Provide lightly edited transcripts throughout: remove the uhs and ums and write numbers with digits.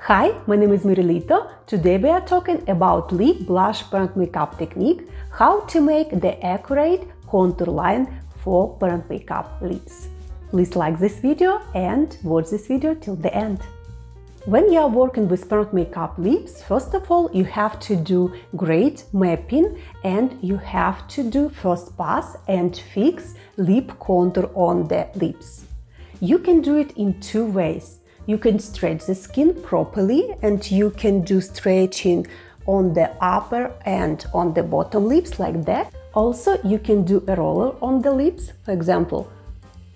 Hi, my name is Mirilito. Today we are talking about lip blush parent makeup technique, how to make the accurate contour line for parent makeup lips. Please like this video and watch this video till the end. When you are working with parent makeup lips, first of all, you have to do great mapping and you have to do first pass and fix lip contour on the lips. You can do it in two ways. You can stretch the skin properly and you can do stretching on the upper and on the bottom lips like that. Also, you can do a roller on the lips, for example,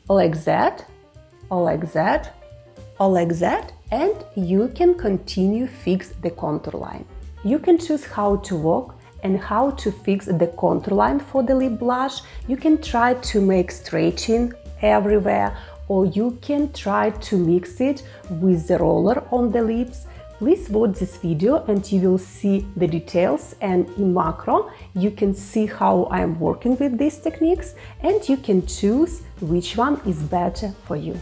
like that, or like that, or like that, and you can continue fix the contour line. You can choose how to work and how to fix the contour line for the lip blush. You can try to make stretching everywhere, or you can try to mix it with the roller on the lips. Please watch this video and you will see the details, and in macro you can see how I am working with these techniques and you can choose which one is better for you.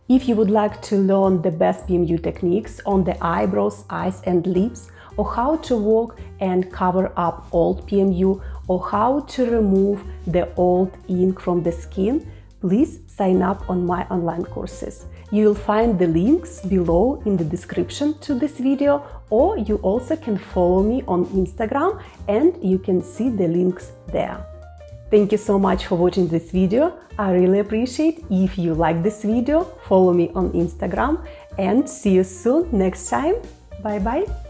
If you would like to learn the best PMU techniques on the eyebrows, eyes and lips, or how to work and cover up old PMU, or how to remove the old ink from the skin, please sign up on my online courses. You will find the links below in the description to this video, or you also can follow me on Instagram and you can see the links there. Thank you so much for watching this video. I really appreciate if you like this video. Follow me on Instagram and see you soon next time. Bye bye.